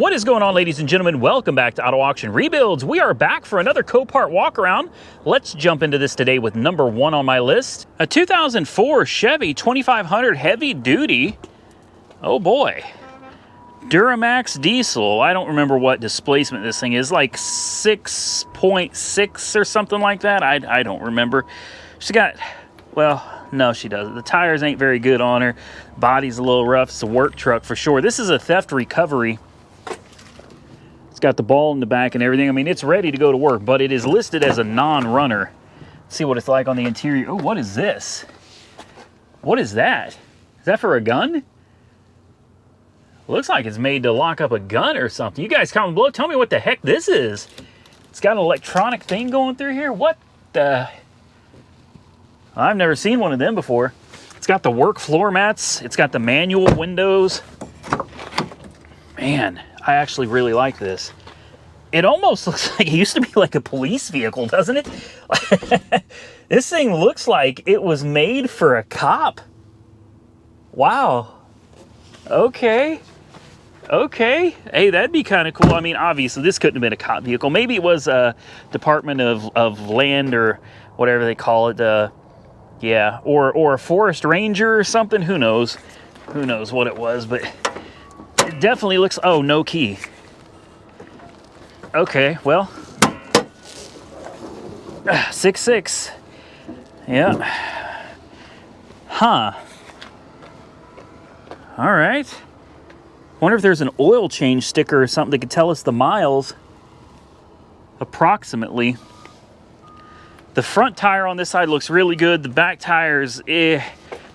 What is going on, ladies and gentlemen? Welcome back to Auto Auction Rebuilds. We are back for another Copart walk around. Let's jump into this today with number one on my list. A 2004 Chevy 2500 heavy duty. Oh boy. Duramax diesel. I don't remember what displacement this thing is, like 6.6 or something like that. I don't remember. She got, well, no, she doesn't. The tires ain't very good on her. Body's a little rough. It's a work truck for sure. This is a theft recovery. It's got the ball in the back and everything. I mean, it's ready to go to work, but it is listed as a non-runner. Let's see what it's like on the interior. Oh, what is this? What is that? Is that for a gun? Looks like it's made to lock up a gun or something. You guys comment below. Tell me what the heck this is. It's got an electronic thing going through here. What the... I've never seen one of them before. It's got the work floor mats. It's got the manual windows. Man, I actually really like this. It almost looks like it used to be like a police vehicle, doesn't it? This thing looks like it was made for a cop. Wow. Okay. Okay. Hey, that'd be kind of cool. I mean, obviously, this couldn't have been a cop vehicle. Maybe it was a Department of Land or whatever they call it. Yeah, or a forest ranger or something. Who knows? Who knows what it was, but it definitely looks... Oh, no key. Okay, well. 6.6. Yeah. Huh. All right. Wonder if there's an oil change sticker or something that could tell us the miles approximately. The front tire on this side looks really good. The back tires,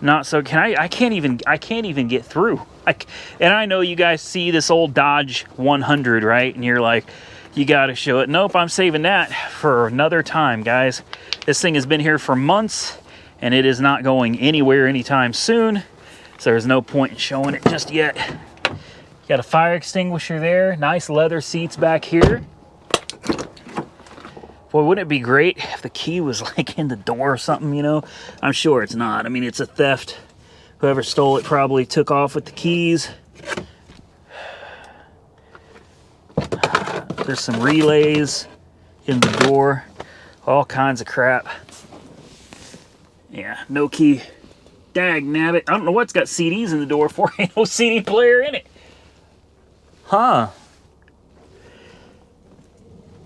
not so. I can't even get through. And I know you guys see this old Dodge 100, right? And you're like, you got to show it. Nope, I'm saving that for another time, guys. This thing has been here for months, and it is not going anywhere anytime soon. So there's no point in showing it just yet. Got a fire extinguisher there. Nice leather seats back here. Boy, wouldn't it be great if the key was like in the door or something, you know? I'm sure it's not. I mean, it's a theft. Whoever stole it probably took off with the keys. There's some relays in the door. All kinds of crap. Yeah, no key. Dag nabbit. I don't know what's got CDs in the door for. Ain't no CD player in it. Huh.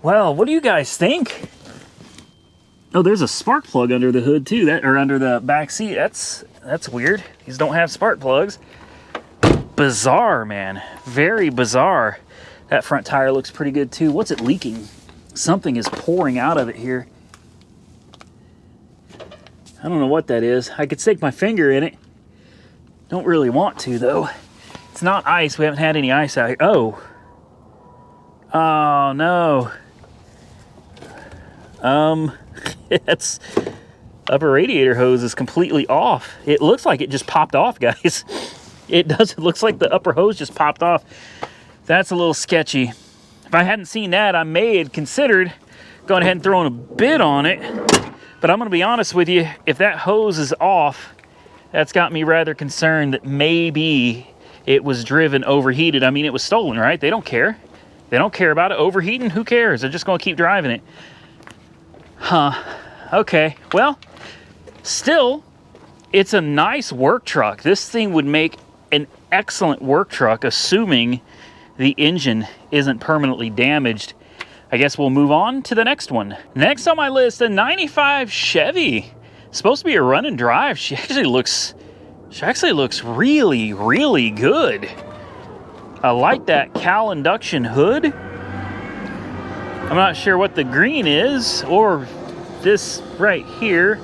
Well, what do you guys think? Oh, there's a spark plug under the hood too, or under the back seat. That's weird. These don't have spark plugs. Bizarre, man. Very bizarre. That front tire looks pretty good too. What's it leaking? Something is pouring out of it here. I don't know what that is. I could stick my finger in it. Don't really want to though. It's not ice. We haven't had any ice out here. Oh. Oh no. It's upper radiator hose is completely off. It looks like it just popped off, guys. It does. It looks like the upper hose just popped off. That's a little sketchy. If I hadn't seen that, I may have considered going ahead and throwing a bid on it. But I'm going to be honest with you. If that hose is off, that's got me rather concerned that maybe it was driven overheated. I mean, it was stolen, right? They don't care. They don't care about it overheating. Who cares? They're just going to keep driving it. Huh. Okay. Well, still, it's a nice work truck. This thing would make an excellent work truck, assuming the engine isn't permanently damaged. I guess we'll move on to the next one. Next on my list, a 95 Chevy. Supposed to be a run and drive. She actually looks really, really good. I like that cowl induction hood. I'm not sure what the green is, or this right here,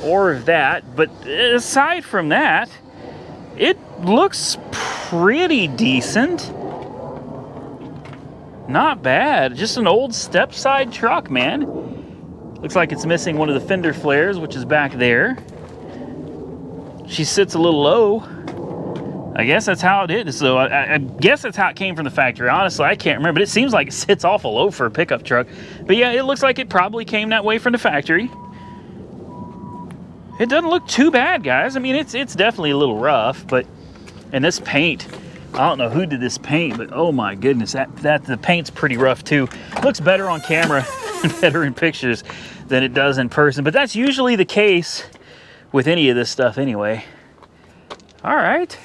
or that, but aside from that, it looks pretty decent. Not bad. Just an old step-side truck, man. Looks like it's missing one of the fender flares, which is back there. She sits a little low. I guess that's how it is. So I guess that's how it came from the factory. Honestly, I can't remember. But it seems like it sits awful low for a pickup truck. But yeah, it looks like it probably came that way from the factory. It doesn't look too bad, guys. I mean, it's definitely a little rough, but... And this paint, I don't know who did this paint, but oh my goodness, that the paint's pretty rough too. Looks better on camera and better in pictures than it does in person, but that's usually the case with any of this stuff anyway. All right,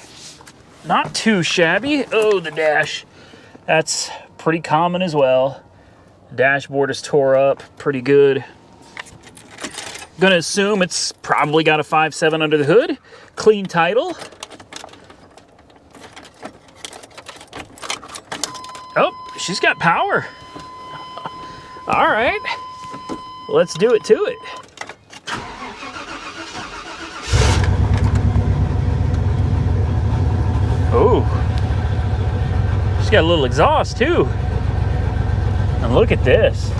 not too shabby. Oh, the dash, that's pretty common as well. Dashboard is tore up pretty good. Gonna assume it's probably got a 5.7 under the hood. Clean title. Oh, she's got power. All right, let's do it to it. Oh, she's got a little exhaust too. And look at this.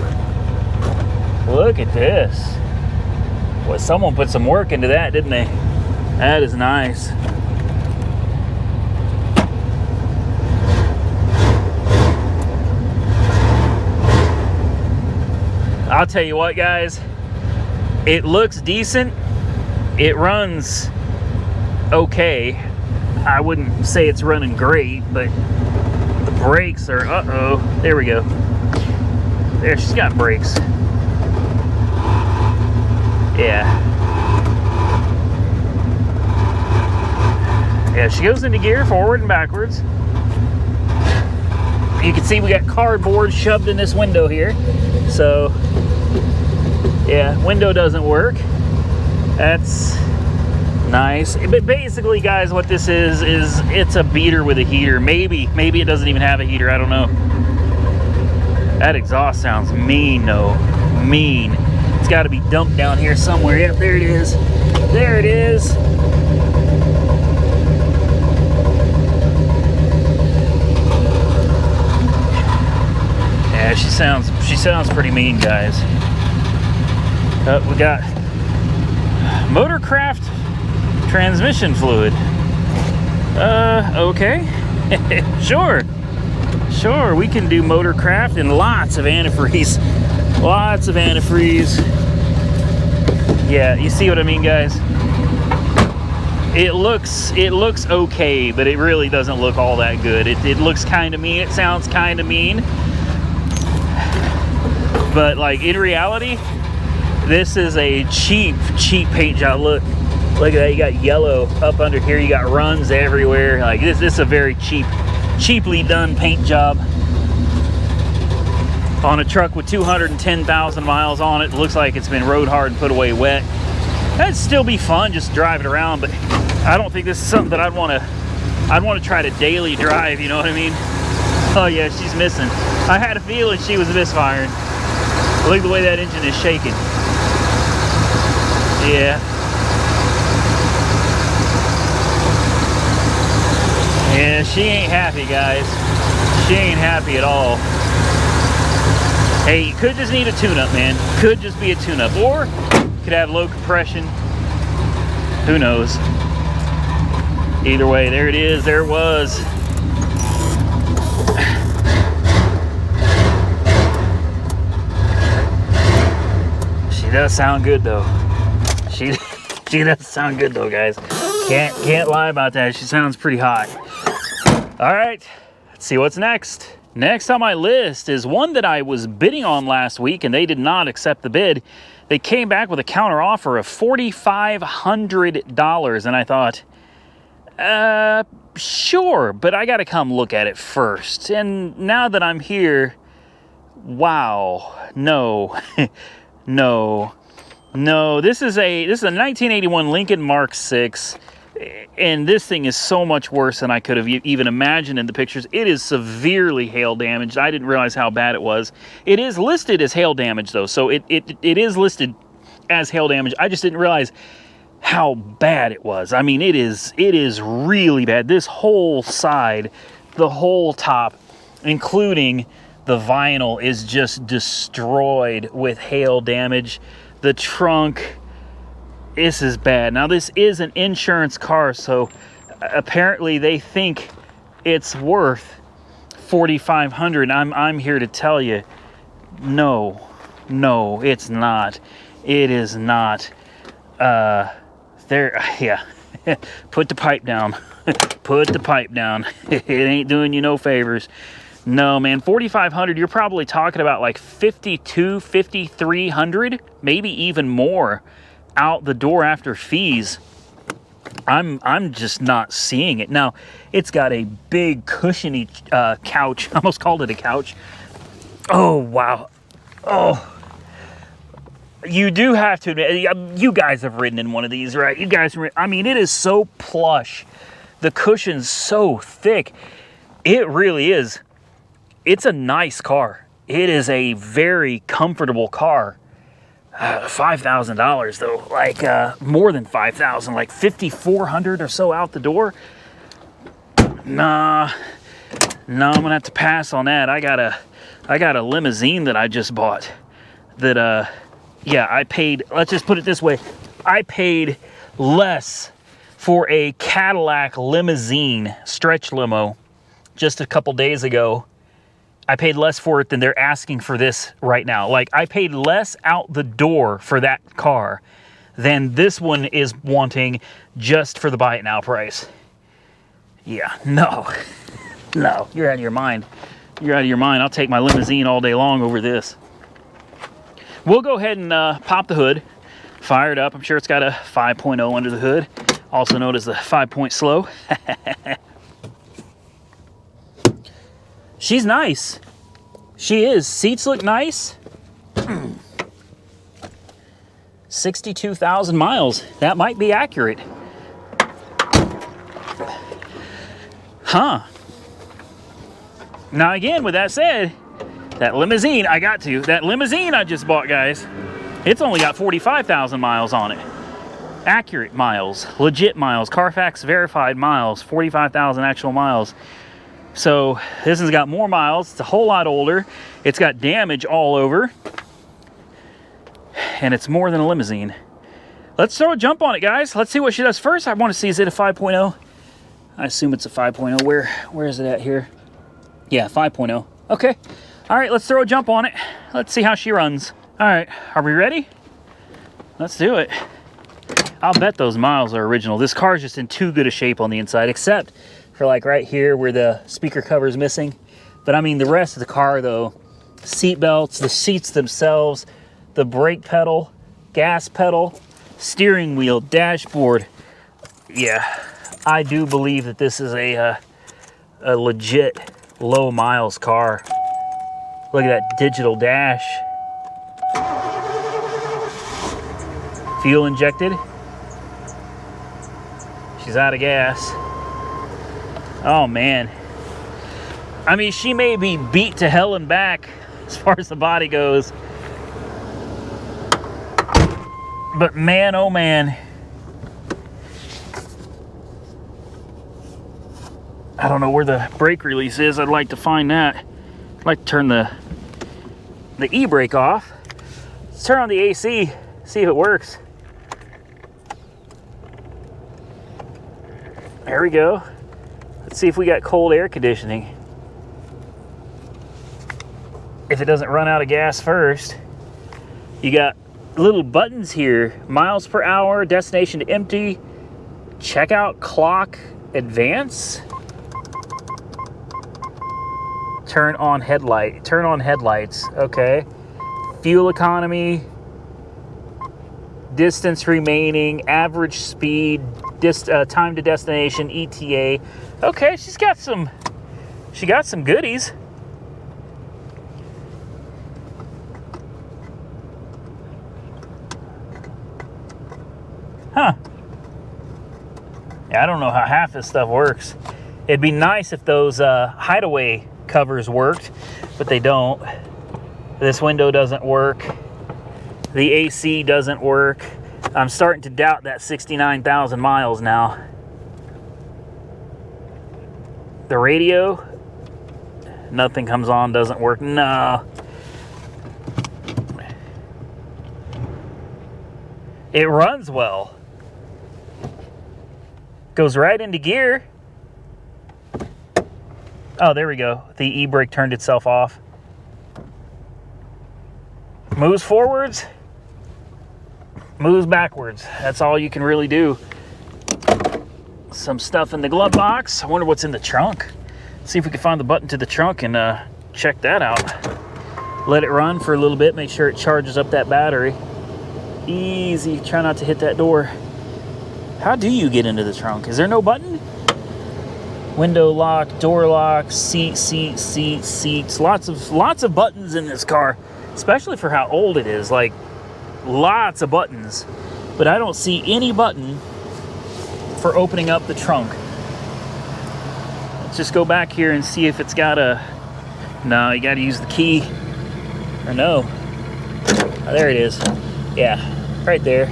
Look at this. Well, someone put some work into that, didn't they? That is nice. I'll tell you what, guys, it looks decent. It runs okay. I wouldn't say it's running great, but the brakes are, uh-oh, there we go. There, she's got brakes. Yeah. Yeah, she goes into gear forward and backwards. You can see we got cardboard shoved in this window here. So, yeah, window doesn't work. That's nice. But basically, guys, what this is it's a beater with a heater. Maybe it doesn't even have a heater. I don't know. That exhaust sounds mean, though. Mean. It's got to be dumped down here somewhere. Yep, there it is. There it is. Yeah, she sounds pretty mean, guys. We got Motorcraft transmission fluid. Okay. Sure, we can do Motorcraft and lots of antifreeze. Lots of antifreeze. Yeah, you see what I mean, guys? It looks okay, but it really doesn't look all that good. It looks kind of mean. It sounds kind of mean. But like in reality, this is a cheap paint job. Look at that. You got yellow up under here. You got runs everywhere. Like this is a very cheaply done paint job on a truck with 210,000 miles on it. It looks like it's been rode hard and put away wet. That'd still be fun just driving around, but I don't think this is something that I'd want to try to daily drive, you know what I mean? Oh yeah, she's missing. I had a feeling she was misfiring. Look at the way that engine is shaking. Yeah. Yeah, she ain't happy, guys. She ain't happy at all. Hey, could just need a tune-up, man. Could just be a tune-up. Or could have low compression. Who knows? Either way, there it is. There it was. She does sound good, though. She does sound good, though, guys. Can't lie about that. She sounds pretty hot. All right, let's see what's next. Next on my list is one that I was bidding on last week, and they did not accept the bid. They came back with a counter offer of $4,500, and I thought, sure, but I got to come look at it first. And now that I'm here, wow, no, no. This is a 1981 Lincoln Mark VI. And this thing is so much worse than I could have even imagined in the pictures. It is severely hail damaged. I didn't realize how bad it was. It is listed as hail damage, though, so it is listed as hail damage. I just didn't realize how bad it was. I mean, it is really bad. This whole side, the whole top, including the vinyl, is just destroyed with hail damage. The trunk, this is bad. Now, this is an insurance car, so apparently they think it's worth $4,500. I'm here to tell you, no, it's not. It is not. Yeah, Put the pipe down. Put the pipe down. It ain't doing you no favors. No, man, 4,500, you're probably talking about like 52, 5,300, maybe even more out the door after fees. I'm just not seeing it. Now, it's got a big cushiony couch. I almost called it a couch. Oh, wow. Oh. You do have to admit, you guys have ridden in one of these, right? You guys, I mean, it is so plush. The cushion's so thick. It really is. It's a nice car. It is a very comfortable car. $5,000 though, like more than 5,000, like 5,400 or so out the door. Nah, I'm gonna have to pass on that. I got a limousine that I just bought. That yeah, I paid. Let's just put it this way: I paid less for a Cadillac limousine, stretch limo, just a couple days ago. I paid less for it than they're asking for this right now. Like, I paid less out the door for that car than this one is wanting just for the buy it now price. Yeah, no, you're out of your mind. You're out of your mind. I'll take my limousine all day long over this. We'll go ahead and pop the hood, fire it up. I'm sure it's got a 5.0 under the hood, also known as the 5-point slow. She's nice. She is. Seats look nice. 62,000 miles. That might be accurate. Huh. Now again, with that said, that limousine I just bought, guys, it's only got 45,000 miles on it. Accurate miles, legit miles, Carfax verified miles, 45,000 actual miles. So this has got more miles. It's a whole lot older. It's got damage all over. And it's more than a limousine. Let's throw a jump on it, guys. Let's see what she does first. I want to see, is it a 5.0? I assume it's a 5.0. Where is it at here? Yeah, 5.0. Okay. All right, let's throw a jump on it. Let's see how she runs. All right, are we ready? Let's do it. I'll bet those miles are original. This car is just in too good a shape on the inside, except for like right here where the speaker cover is missing. But I mean, the rest of the car though, seat belts, the seats themselves, the brake pedal, gas pedal, steering wheel, dashboard. Yeah, I do believe that this is a legit low miles car. Look at that digital dash. Fuel injected. She's out of gas. Oh man. I mean, she may be beat to hell and back as far as the body goes. But man, oh man. I don't know where the brake release is. I'd like to find that. I'd like to turn the e-brake off. Let's turn on the AC, see if it works. There we go. Let's see if we got cold air conditioning. If it doesn't run out of gas first. You got little buttons here. Miles per hour, destination to empty, checkout clock, advance. Turn on headlights, okay. Fuel economy, distance remaining, average speed, time to destination, ETA. Okay, she got some goodies. Huh. Yeah, I don't know how half this stuff works. It'd be nice if those hideaway covers worked, but they don't. This window doesn't work. The AC doesn't work. I'm starting to doubt that 69,000 miles now. The radio, nothing comes on, doesn't work. No. It runs well. Goes right into gear. Oh, there we go. The e-brake turned itself off. Moves forwards. Moves backwards. That's all you can really do. some stuff in the glove box. I wonder what's in the trunk. See if we can find the button to the trunk and check that out. Let it run for a little bit, make sure it charges up that battery. Easy, try not to hit that door. How do you get into the trunk? Is there no button? Window lock, door lock, seats. Lots of buttons in this car, especially for how old it is. Like, lots of buttons. But I don't see any button for opening up the trunk. Let's just go back here and see if it's got a... No, you got to use the key. Or no. Oh, there it is. Yeah, right there.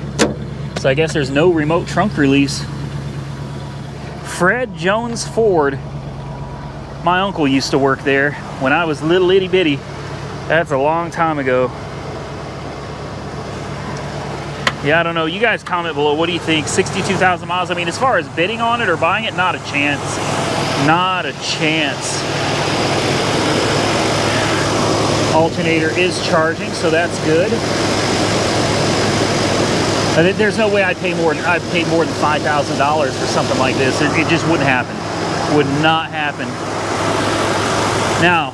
So I guess there's no remote trunk release. Fred Jones Ford. My uncle used to work there when I was little itty bitty. That's a long time ago. Yeah, I don't know. You guys comment below. What do you think? 62,000 miles. I mean, as far as bidding on it or buying it, not a chance. Not a chance. Alternator is charging, so that's good. There's no way I'd paid more than $5,000 for something like this. It just wouldn't happen. Would not happen. Now,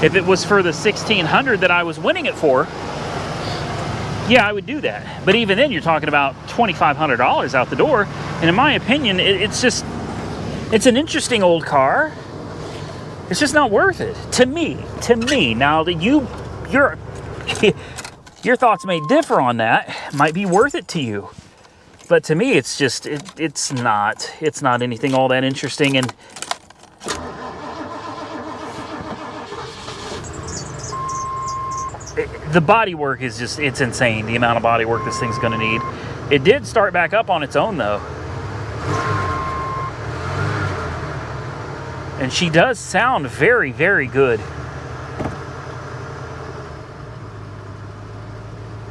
if it was for the $1,600 that I was winning it for, yeah, I would do that. But even then, you're talking about $2,500 out the door. And in my opinion, it's an interesting old car. It's just not worth it to me. Now that your thoughts may differ on that, might be worth it to you. But to me, it's just, it's not anything all that interesting. And the body work is just, it's insane, the amount of body work this thing's gonna need. It did start back up on its own though. And she does sound very, very good.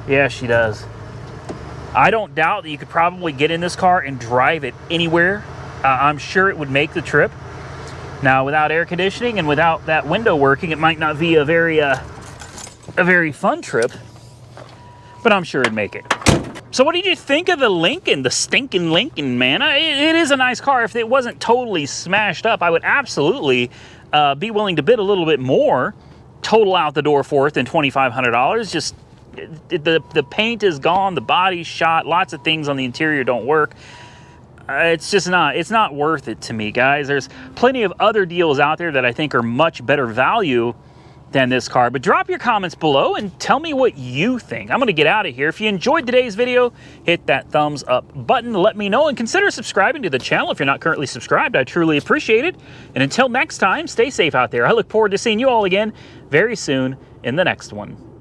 Yeah, she does. I don't doubt that you could probably get in this car and drive it anywhere. I'm sure it would make the trip. Now, without air conditioning and without that window working, it might not be a very fun trip, but I'm sure it'd make it. So what did you think of the Lincoln, the stinking Lincoln, man? It is a nice car. If it wasn't totally smashed up, I would absolutely be willing to bid a little bit more, total out the door for it, than $2,500. Just the paint is gone, the body's shot, lots of things on the interior don't work. It's just not, it's not worth it to me, guys. There's plenty of other deals out there that I think are much better value than this car. But drop your comments below and tell me what you think. I'm going to get out of here. If you enjoyed today's video, hit that thumbs up button. Let me know and consider subscribing to the channel if you're not currently subscribed. I truly appreciate it. And until next time, stay safe out there. I look forward to seeing you all again very soon in the next one.